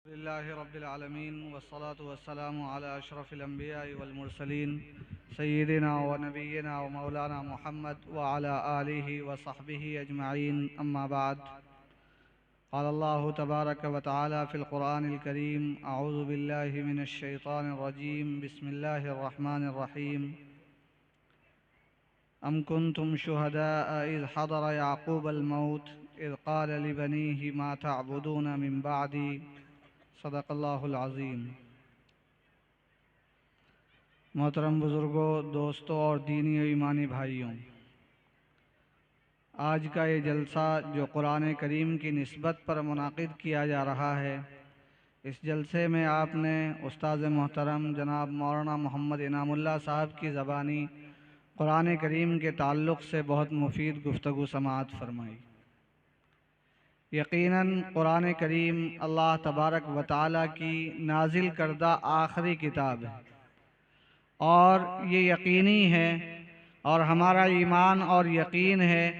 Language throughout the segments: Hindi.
अल्हम्दुलिल्लाहि रब्बिल आलमीन वस्सलातु वस्सलामु अला अशरफिल अंबिया'i वल मुरसलीन सय्यिदिना व नबिय्यिना व मौलाना मुहम्मद व अला आलिहि व सहबिहि अजमईन अम्मा बाद। क़ाल अल्लाहु तबारक व तआला फ़िल क़ुरआनिल करीम अऊज़ु बिल्लाहि मिनश शैतानिर रजीम बिस्मिल्लाहिर रहमानिर रहीम। अम कुन्तुम शुहदाअ इज़ हदर याक़ूबल मौत इज़ क़ाल लिबनीहि मा तअबुदून मिन बअदी सदक़ल्लाहुल अज़ीम। मोहतरम बुज़ुर्गों, दोस्तों और दीनी व ईमानी भाइयों, आज का ये जलसा जो कुरान करीम की निस्बत पर मुनाक़िद किया जा रहा है, इस जलसे में आपने उस्ताद मोहतरम जनाब मौलाना मोहम्मद इनामुल्लाह साहब की ज़बानी कुरान करीम के ताल्लुक़ से बहुत मुफीद गुफ्तगू समाअत फरमाई। यकीनन कुरान करीम अल्लाह तबारक व तआला की नाजिल करदा आखिरी किताब है और ये यकीनी है और हमारा ईमान और यकीन है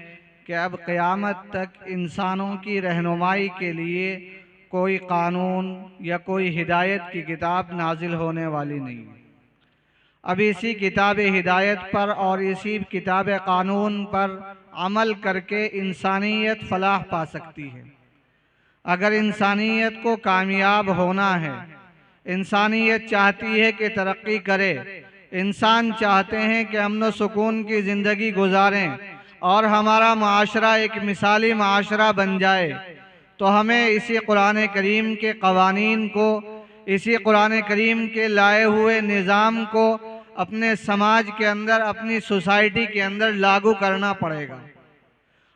कि अब क़यामत तक इंसानों की रहनुमाई के लिए कोई कानून या कोई हिदायत की किताब नाजिल होने वाली नहीं। अब इसी किताब हिदायत पर और इसी किताब कानून पर अमल करके इंसानियत फलाह पा सकती है। अगर इंसानियत को कामयाब होना है, इंसानियत चाहती है कि तरक्की करे, इंसान चाहते हैं कि अमन व सुकून की ज़िंदगी गुजारें और हमारा माशरा एक मिसाली माशरा बन जाए, तो हमें इसी कुरान करीम के क़वानीन को, इसी कुरान करीम के लाए हुए निज़ाम को अपने समाज के अंदर, अपनी सोसाइटी के अंदर लागू करना पड़ेगा।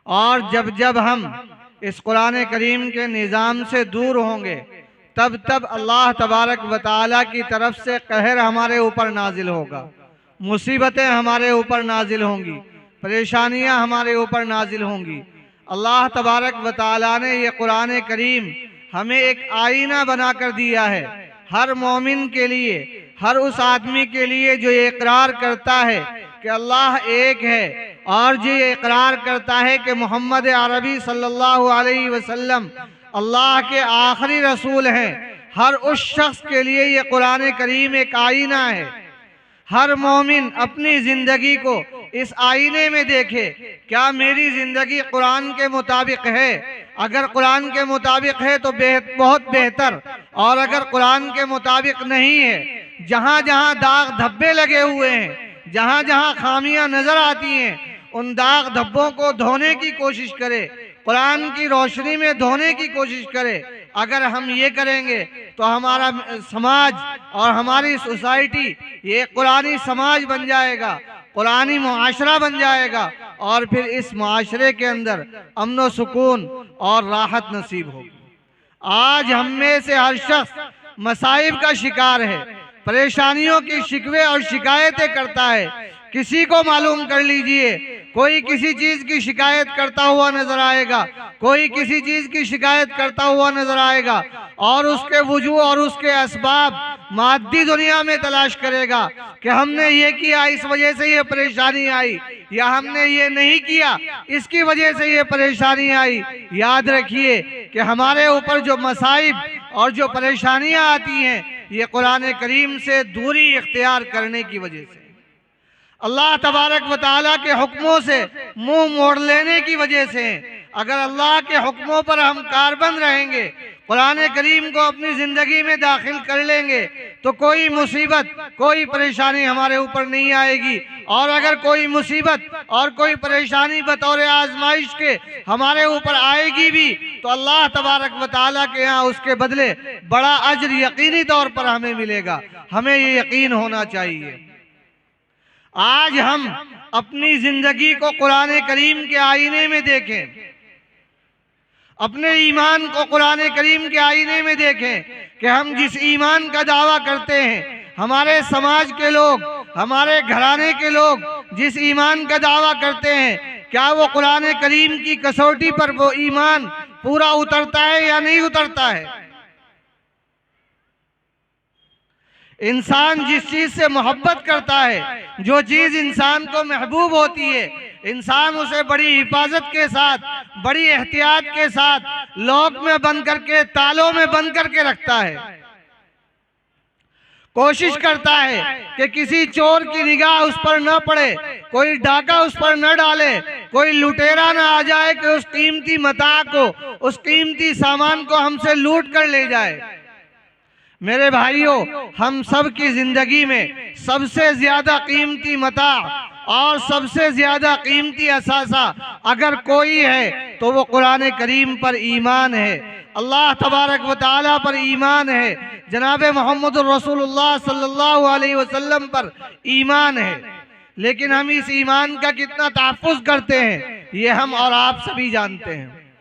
और जब जब हम इस कुरान करीम के निज़ाम से दूर होंगे, तब तब अल्लाह तबारक व तआला की तरफ से कहर हमारे ऊपर नाजिल होगा, मुसीबतें हमारे ऊपर नाजिल होंगी, परेशानियां हमारे ऊपर नाजिल होंगी। अल्लाह तबारक व तआला ने ये कुरान करीम हमें एक आईना बना कर दिया है, हर मोमिन के लिए, हर उस आदमी के लिए जो ये इकरार करता है कि अल्लाह एक है और जो ये इकरार करता है कि मोहम्मद अरबी सल्लल्लाहु अलैहि वसल्लम अल्लाह के आखिरी रसूल हैं। हर उस शख्स के लिए ये कुरान करीम एक आईना है। हर मोमिन अपनी ज़िंदगी को इस आईने में देखे, क्या मेरी ज़िंदगी कुरान के मुताबिक है? अगर कुरान के मुताबिक है तो बहुत बेहतर, और अगर कुरान के मुताबिक नहीं है, जहाँ जहाँ दाग धब्बे लगे हुए हैं, जहाँ जहाँ खामियां नज़र आती हैं, उन दाग धब्बों को धोने की कोशिश करे, कुरान की रोशनी में धोने की कोशिश करे। अगर हम ये करेंगे तो हमारा समाज और हमारी सोसाइटी ये कुरानी समाज बन जाएगा, कुरानी मुआशरा बन जाएगा, और फिर इस मुआशरे के अंदर अमन व सुकून और राहत नसीब होगी। आज हम में से हर शख्स मसाइब का शिकार है, परेशानियों की शिकवे और शिकायतें करता है। किसी को मालूम कर लीजिए, कोई किसी चीज़ की शिकायत करता हुआ नजर आएगा, कोई किसी चीज़ की शिकायत करता हुआ नजर आएगा, और उसके वजूह और उसके असबाब मादी दुनिया में तलाश करेगा कि हमने ये किया इस वजह से ये परेशानी आई, या हमने ये नहीं किया इसकी वजह से ये परेशानी आई। याद रखिए कि हमारे ऊपर जो मसाइब और जो परेशानियां आती हैं, ये कुरान करीम से दूरी इख्तियार करने की वजह से, अल्लाह तबारक व तआला के हुक्मों से मुंह मोड़ लेने की वजह से। अगर अल्लाह के हुक्मों पर हम कारबंद रहेंगे, कुरान करीम को अपनी ज़िंदगी में दाखिल कर लेंगे, तो कोई मुसीबत, कोई परेशानी हमारे ऊपर नहीं आएगी। और अगर कोई मुसीबत और कोई परेशानी बतौर आजमाइश के हमारे ऊपर आएगी भी, तो अल्लाह तबारक व तआला के यहाँ उसके बदले बड़ा अज्र यकीनी तौर पर हमें मिलेगा। हमें ये यकीन होना चाहिए। आज हम अपनी जिंदगी को कुरान करीम के आईने में देखें, अपने ईमान को कुरान करीम के आईने में देखें कि हम जिस ईमान का दावा करते हैं, हमारे समाज के लोग, हमारे घराने के लोग जिस ईमान का दावा करते हैं, क्या वो कुरान करीम की कसौटी पर वो ईमान पूरा उतरता है या नहीं उतरता है? इंसान जिस चीज़ से मोहब्बत करता है, जो चीज़ इंसान को महबूब होती है, इंसान उसे बड़ी हिफाजत के साथ, बड़ी एहतियात के साथ लॉक में बंद करके, तालों में बंद करके रखता है। कोशिश करता है कि किसी चोर की निगाह उस पर न पड़े, कोई डाका उस पर न डाले, कोई लुटेरा न आ जाए कि उस कीमती मता को, उस कीमती सामान को हमसे लूट कर ले जाए। मेरे भाइयों, हम सब की जिंदगी में सबसे ज्यादा कीमती मता और सबसे ज्यादा कीमती असासा अगर कोई है तो वो कुरान करीम पर ईमान है, अल्लाह तबारक व तआला पर ईमान है, जनाब मोहम्मद रसूलुल्लाह सल्लल्लाहु अलैहि वसल्लम पर ईमान है। लेकिन हम इस ईमान का कितना तहफ़्फ़ुज़ करते हैं ये हम और आप सभी जानते हैं।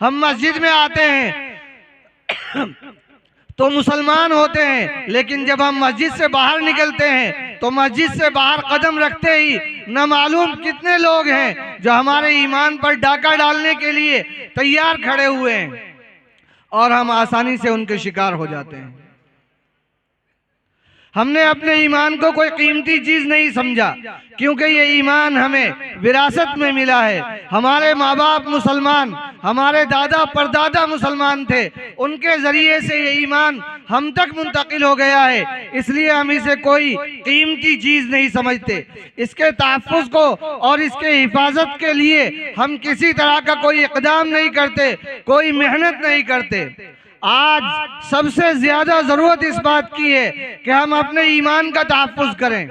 हम मस्जिद में आते हैं तो मुसलमान होते हैं, लेकिन जब हम मस्जिद से बाहर निकलते हैं तो मस्जिद से बाहर कदम रखते ही न मालूम कितने लोग हैं जो हमारे ईमान पर डाका डालने के लिए तैयार खड़े हुए हैं और हम आसानी से उनके शिकार हो जाते हैं। हमने अपने ईमान को कोई कीमती चीज नहीं समझा, क्योंकि ये ईमान हमें विरासत में मिला है। हमारे माँ बाप मुसलमान, हमारे दादा परदादा मुसलमान थे, उनके जरिए से ये ईमान हम तक मुंतकिल हो गया है, इसलिए हम इसे कोई कीमती चीज नहीं समझते। इसके तहफ़्फ़ुज़ को और इसके हिफाजत के लिए हम किसी तरह का कोई इक़दाम नहीं करते, कोई मेहनत नहीं करते। आज सबसे ज्यादा जरूरत इस बात की है कि हम अपने ईमान का तहफ़्फ़ुज़ करें।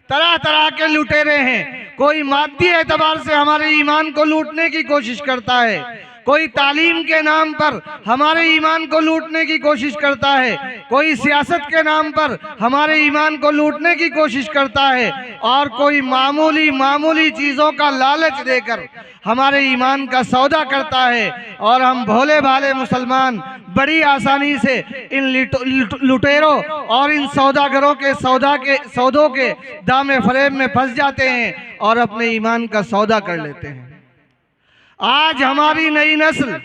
तरह तरह के लुटेरे हैं, कोई मादी एतबार से हमारे ईमान को लूटने की कोशिश करता है, कोई तालीम के नाम पर हमारे ईमान को लूटने की कोशिश करता है, कोई सियासत के नाम पर हमारे ईमान को लूटने की कोशिश करता है, और कोई मामूली मामूली चीज़ों का लालच देकर हमारे ईमान का सौदा करता है। और हम भोले भाले मुसलमान बड़ी आसानी से इन लुटेरों और इन सौदागरों के सौदों के दामे फरेब में फंस जाते हैं और अपने ईमान का सौदा कर लेते हैं। आज हमारी नई नस्ल,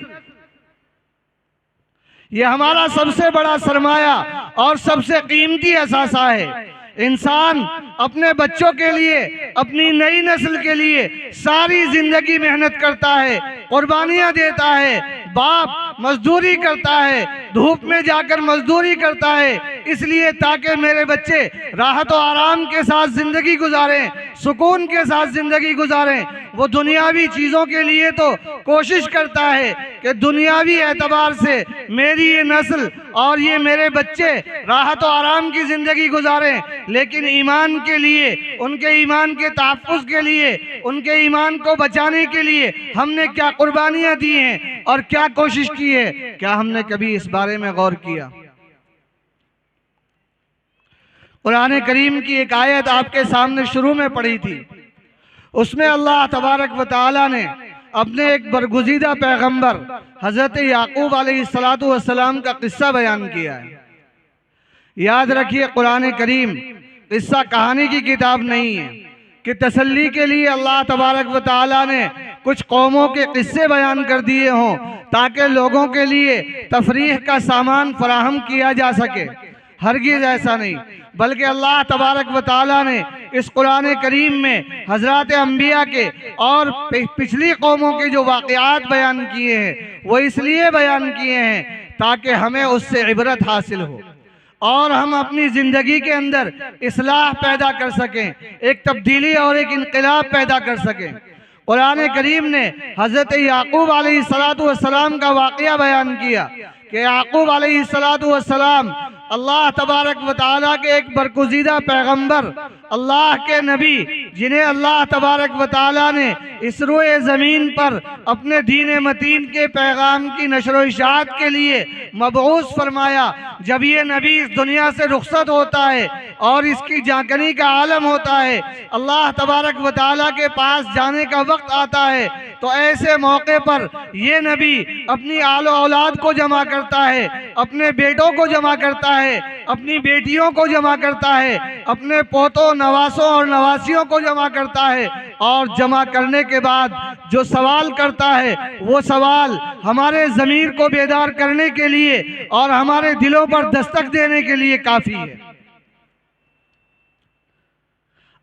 ये हमारा सबसे बड़ा सरमाया और सबसे कीमती असासा है। इंसान अपने बच्चों के लिए, अपनी नई नस्ल के लिए सारी जिंदगी मेहनत करता है, कुर्बानियां देता है, बाप मजदूरी करता है, धूप में जाकर मजदूरी करता है, इसलिए ताकि मेरे बच्चे राहत और आराम के साथ जिंदगी गुजारें, सुकून के साथ जिंदगी गुजारें। वो दुनियावी चीज़ों के लिए तो कोशिश करता है कि दुनियावी एतबार से मेरी ये नस्ल और ये मेरे बच्चे राहत और आराम की ज़िंदगी गुजारें, लेकिन ईमान के लिए, उनके ईमान के तहफ़्फ़ुज़ के लिए, उनके ईमान को बचाने के लिए हमने क्या कुर्बानियाँ दी हैं और क्या कोशिश की है। क्या हमने कभी इस बारे में गौर किया? कुरान करीम की एक आयत आपके सामने शुरू में पढ़ी थी, उसमें अल्लाह तबारक व तआला ने अपने एक बरगुज़ीदा पैगंबर हज़रत याकूब अलैहिस्सलातु वस्सलाम का किस्सा बयान किया है। याद रखिए, कुरान करीम किस्सा कहानी की किताब नहीं है कि तसल्ली के लिए अल्लाह तबारक व तआला ने कुछ कौमों के किस्से बयान कर दिए हों ताकि लोगों के लिए तफरीह का सामान फराहम किया जा सके। हरगिज़ ऐसा नहीं, बल्कि अल्लाह तबारक व तआला ने इस कुरान करीम में हज़रात अंबिया के और पिछली कौमों के जो वाक़यात बयान किए हैं वो इसलिए बयान किए हैं ताकि हमें उससे इबरत हासिल हो और हम अपनी ज़िंदगी के अंदर इस्लाह पैदा कर सकें, एक तब्दीली और एक इनक़िलाब पैदा कर सकें। कुरान करीम ने हज़रत याकूब अलैहिस्सलातु वस्सलाम का वाक़या बयान किया कि याकूब अलैहिस्सलातु वस्सलाम अल्लाह तबारक व तआला के एक बरगुज़ीदा पैगंबर, अल्लाह के नबी, जिन्हें अल्लाह तबारक व तआला ने इस रोए ज़मीन पर अपने दीन मतीन के पैगाम की नशर व इशाअत के लिए मबऊस फरमाया। जब ये नबी इस दुनिया से रुखसत होता है और इसकी जाकनी का आलम होता है, अल्लाह तबारक व तआला के पास जाने का वक्त आता है, तो ऐसे मौके पर ये नबी अपनी आलो औलाद को जमा करता है, अपने बेटों को जमा करता है, अपनी बेटियों को जमा करता है, अपने पोतों नवासों और नवासियों को जमा करता है, और जमा करने के बाद जो सवाल करता है वो सवाल हमारे ज़मीर को बेदार करने के लिए और हमारे दिलों पर दस्तक देने के लिए काफ़ी है।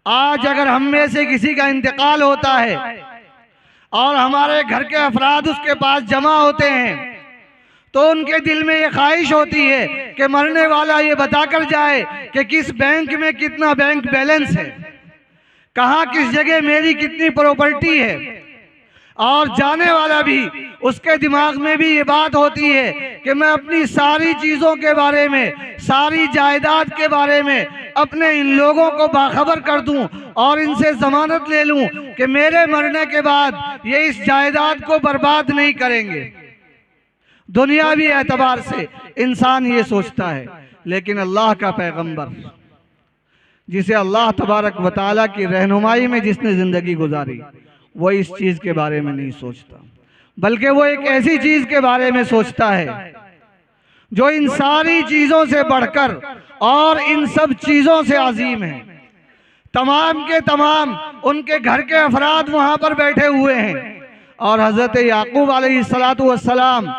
आज अगर हम में से किसी का इंतकाल होता है और हमारे घर के अफराद उसके पास जमा होते हैं तो उनके दिल में ये ख्वाहिश होती है कि मरने वाला ये बताकर जाए कि किस बैंक में कितना बैंक बैलेंस है, कहाँ किस जगह मेरी कितनी प्रॉपर्टी है। और जाने वाला भी उसके दिमाग में भी ये बात होती है कि मैं अपनी सारी चीज़ों के बारे में, सारी जायदाद के बारे में अपने इन लोगों को बाखबर कर दूं और इनसे जमानत ले लूं कि मेरे मरने के बाद ये इस जायदाद को बर्बाद नहीं करेंगे। दुनियावी एतबार से इंसान ये सोचता है, लेकिन अल्लाह का पैगंबर जिसे अल्लाह तबारक व तआला की रहनुमाई में जिसने ज़िंदगी गुजारी, वो इस चीज़ के बारे में नहीं सोचता, बल्कि वो एक ऐसी चीज़ के बारे में सोचता है जो इन सारी चीज़ों से बढ़कर और इन सब चीज़ों से अजीम है। तमाम के तमाम उनके घर के अफराद वहाँ पर बैठे हुए हैं और हज़रत याकूब अलैहिस्सलातु वस्सलाम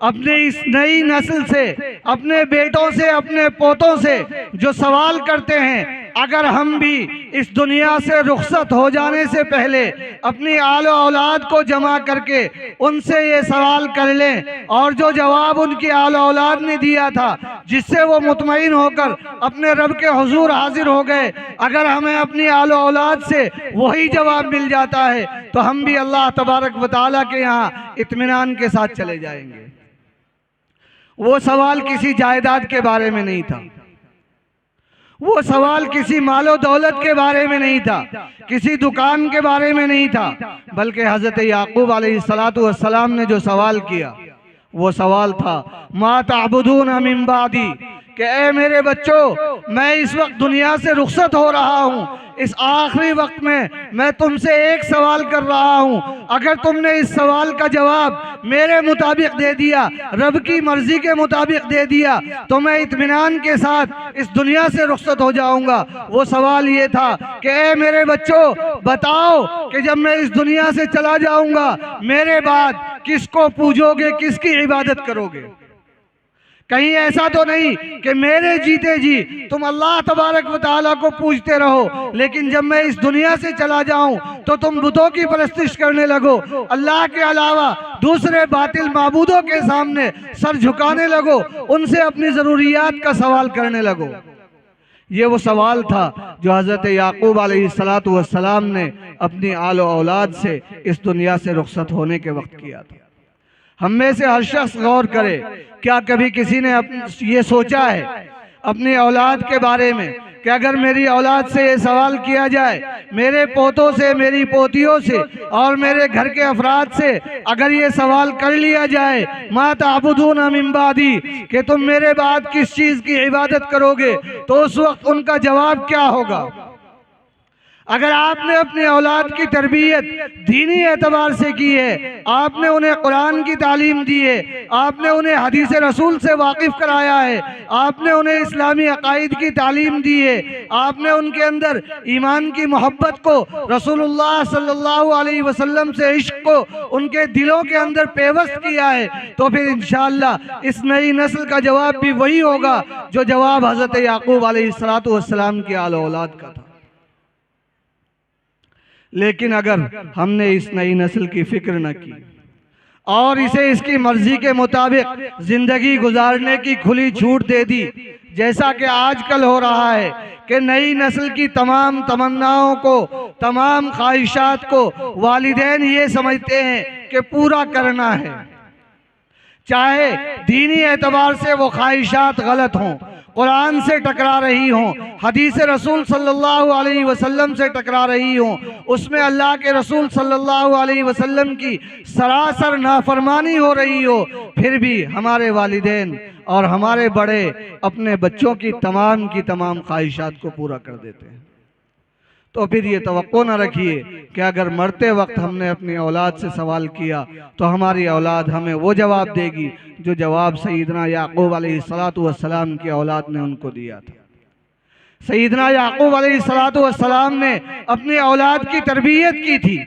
अपने इस नई नस्ल से, अपने बेटों से, अपने पोतों से जो सवाल करते हैं, अगर हम भी इस दुनिया से रुखसत हो जाने से पहले अपनी आलो औलाद को जमा करके उनसे ये सवाल कर लें और जो जवाब उनकी आलो औलाद ने दिया था, जिससे वो मुतमईन होकर अपने रब के हुजूर हाजिर हो गए, अगर हमें अपनी आलो औलाद से वही जवाब मिल जाता है तो हम भी अल्लाह तबारक व तआला के यहाँ इत्मीनान के साथ चले जाएंगे। वो सवाल किसी जायदाद के बारे में नहीं था, वो सवाल किसी मालो दौलत के बारे में नहीं था, किसी दुकान के बारे में नहीं था, बल्कि हज़रत याकूब अलैहिस्सलातु वस्सलाम ने जो सवाल किया वो सवाल था मा ताबुदून मिन बादी, कि ए मेरे बच्चों, मैं इस वक्त दुनिया से रुखसत हो रहा हूँ, इस आखिरी वक्त में मैं तुमसे एक सवाल कर रहा हूँ, अगर तुमने इस सवाल का जवाब मेरे मुताबिक दे दिया, रब की मर्जी के मुताबिक दे दिया, तो मैं इत्मीनान के साथ इस दुनिया से रुखसत हो जाऊंगा। वो सवाल ये था कि ए मेरे बच्चों, बताओ कि जब मैं इस दुनिया से चला जाऊंगा मेरे बाद किसको पूजोगे, किसकी इबादत करोगे। कहीं ऐसा तो नहीं कि मेरे जीते जी तुम अल्लाह तबारक व तआला को पूजते रहो, लेकिन जब मैं इस दुनिया से चला जाऊं तो तुम बुतों की परस्तिश करने लगो, अल्लाह के अलावा दूसरे बातिल माबूदों के सामने सर झुकाने लगो, उनसे अपनी ज़रूरियात का सवाल करने लगो। ये वो सवाल था जो हज़रत याकूब अलैहिस्सलातु वस्सलाम ने अपनी आलो औलाद से इस दुनिया से रुखसत होने के वक्त किया था। हम में से हर शख्स गौर करे, क्या कभी किसी ने ये सोचा है अपनी औलाद के बारे में कि अगर मेरी औलाद से ये सवाल किया जाए, मेरे पोतों से, मेरी पोतियों से और मेरे घर के अफराद से अगर ये सवाल कर लिया जाए मा ताबुदून मिन बादी, कि तुम मेरे बाद किस चीज़ की इबादत करोगे, तो उस वक्त उनका जवाब क्या होगा। अगर आपने अपनी औलाद की तरबियत दीनी एतबार से की है, आपने उन्हें कुरान की तालीम दी है, आपने उन्हें हदीस रसूल से वाकिफ़ कराया है, आपने उन्हें इस्लामी अकायद की तालीम दी है, आपने उनके अंदर ईमान की मोहब्बत को, रसूलुल्लाह सल्लल्लाहु अलैहि वसल्लम से इश्क को उनके दिलों के अंदर पेवस्त किया है, तो फिर इंशाअल्लाह इस नई नस्ल का जवाब भी वही होगा जो जवाब हज़रत याकूब अलैहिस्सलातु वस्सलाम की आल औलाद का था। लेकिन अगर हमने इस नई नस्ल की फिक्र न की और इसे इसकी मर्जी के मुताबिक जिंदगी गुजारने की खुली छूट दे दी, जैसा कि आजकल हो रहा है कि नई नस्ल की तमाम तमन्नाओं को, तमाम ख्वाहिशात को वालिदैन ये समझते हैं कि पूरा करना है, चाहे दीनी एतबार से वो ख्वाहिशात गलत हों, कुरान से टकरा रही हों, हदीस रसूल सल्लल्लाहु अलैहि वसल्लम से टकरा रही हों, उसमें अल्लाह के रसूल सल्लल्लाहु अलैहि वसल्लम की सरासर नाफरमानी हो रही हो, फिर भी हमारे वालिदैन और हमारे बड़े अपने बच्चों की तमाम ख्वाहिशात को पूरा कर देते हैं। तो फिर ये तवक्को न रखिए कि अगर मरते वक्त हमने अपनी औलाद से सवाल किया तो हमारी औलाद हमें वो जवाब देगी जो जवाब सईदना याकूब अलैहिस्सलातु वस्सलाम की औलाद ने उनको दिया था। सईदना याकूब अलैहिस्सलातु वस्सलाम ने अपनी औलाद की तरबियत की थी,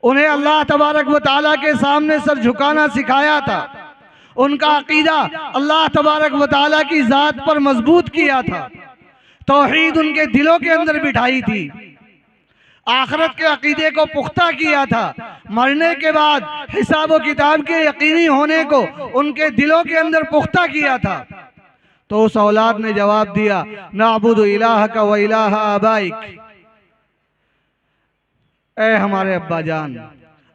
उन्हें अल्लाह तबारक व तआला के सामने सर झुकाना सिखाया था, उनका अकीदा अल्लाह तबारक व तआला की ज़ात पर मजबूत किया था, तौहीद उनके दिलों के अंदर बिठाई थी, आखिरत के अकीदे को पुख्ता किया था, मरने के बाद हिसाब व किताब के यकीनी होने को उनके दिलों के अंदर पुख्ता किया था। तो उस औलाद ने जवाब दिया, नाबुदु इलाहका व इलाहा आबाइक, ए हमारे अब्बा जान,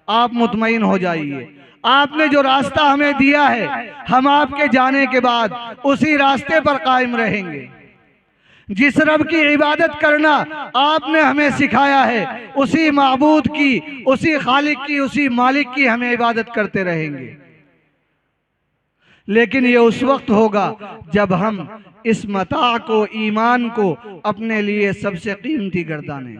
आप मुतमईन हो जाइए, आपने जो रास्ता हमें दिया है हम आपके जाने के बाद उसी रास्ते पर कायम रहेंगे। जिस रब की इबादत करना आपने हमें सिखाया है उसी माबूद की, उसी खालिक की, उसी मालिक की हमें इबादत करते रहेंगे। लेकिन ये उस वक्त होगा जब हम इस मता को, ईमान को अपने लिए सबसे कीमती गर्दानें।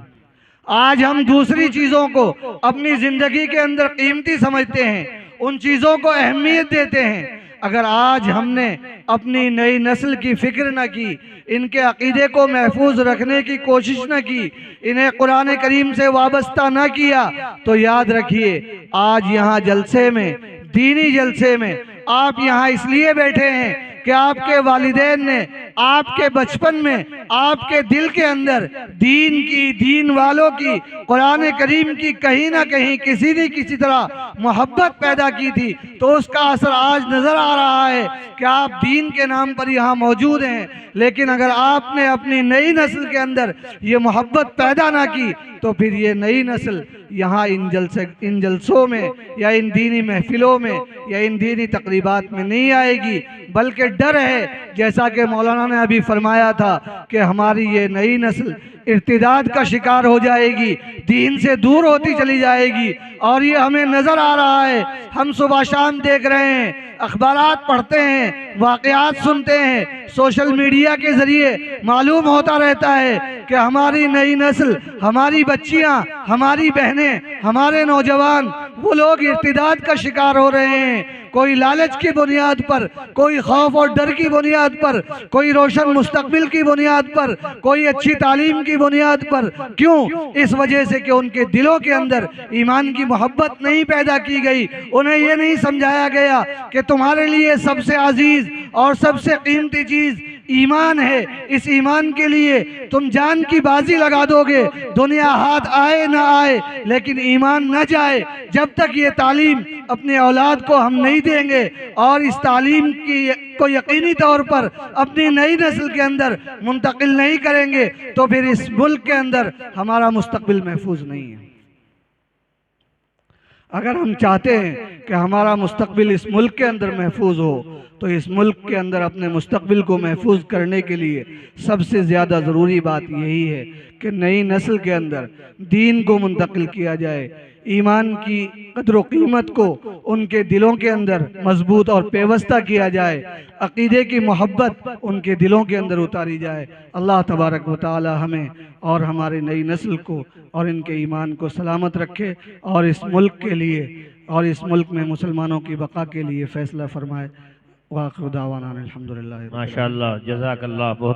आज हम दूसरी चीज़ों को अपनी ज़िंदगी के अंदर कीमती समझते हैं, उन चीज़ों को अहमियत देते हैं। अगर आज हमने अपनी नई नस्ल की फ़िक्र न की, इनके अक़ीदे को महफूज रखने की कोशिश न की, इन्हें कुरान करीम से वाबस्ता न किया, तो याद रखिए आज यहाँ जलसे में, दीनी जलसे में आप यहाँ इसलिए बैठे हैं कि आपके वालिदैन ने आपके बचपन में आपके दिल के अंदर दीन की, दीन वालों की, कुरान करीम की कहीं ना कहीं किसी न किसी तरह मोहब्बत पैदा की थी। तो उसका असर आज नज़र आ रहा है कि आप दीन के नाम पर यहाँ मौजूद हैं। लेकिन अगर आपने अपनी नई नस्ल के अंदर ये मोहब्बत पैदा ना की तो फिर ये नई नस्ल यहाँ इन जलसों में या इन दीनी महफिलों में या इन दीनी तकरीबात में नहीं आएगी। बल्कि डर है, जैसा कि मौलाना ने अभी फरमाया था कि हमारी ये नई नस्ल इर्तिदाद का शिकार हो जाएगी, दीन से दूर होती चली जाएगी। और ये हमें नज़र आ रहा है, हम सुबह शाम देख रहे हैं, अखबारात पढ़ते हैं, वाक़यात सुनते हैं, सोशल मीडिया के ज़रिए मालूम होता रहता है कि हमारी नई नस्ल, हमारी बच्चियां, हमारी बहनें, हमारे नौजवान, वो लोग इर्तिदाद का शिकार हो रहे हैं। कोई लालच की बुनियाद पर, कोई खौफ और डर की बुनियाद पर, कोई रोशन मुस्तकबिल की बुनियाद पर, कोई अच्छी तालीम की बुनियाद पर। क्यों? इस वजह से कि उनके दिलों के अंदर ईमान की मोहब्बत नहीं पैदा की गई। उन्हें ये नहीं समझाया गया कि तुम्हारे लिए सबसे अजीज और सबसे कीमती चीज़ ईमान है, इस ईमान के लिए तुम जान की बाजी लगा दोगे, दुनिया हाथ आए ना आए, लेकिन ईमान न जाए। जब तक ये तालीम अपने औलाद को हम नहीं देंगे और इस तालीम की को यकीनी तौर पर अपनी नई नस्ल के अंदर मुंतकिल नहीं करेंगे तो फिर इस मुल्क के अंदर हमारा मुस्तकबिल महफूज नहीं है। अगर हम चाहते हैं कि हमारा मुस्तकबिल इस मुल्क के अंदर महफूज हो तो इस मुल्क के अंदर अपने मुस्तकबिल को महफूज करने के लिए सबसे ज़्यादा ज़रूरी बात यही है कि नई नस्ल के अंदर दीन को मुंतकिल किया जाए, ईमान की कदर कीमत को उनके दिलों के अंदर मजबूत और पेवस्ता किया जाए, अकीदे की मोहब्बत उनके दिलों के अंदर उतारी जाए। अल्लाह तबारक व तआला हमें और हमारी नई नस्ल को और इनके ईमान को सलामत रखे और इस मुल्क के लिए और इस मुल्क में मुसलमानों की बका के लिए फ़ैसला फरमाए। वाखिर दावाना अल्हम्दुलिल्लाह। माशाअल्लाह, जज़ाकल्लाह। बहुत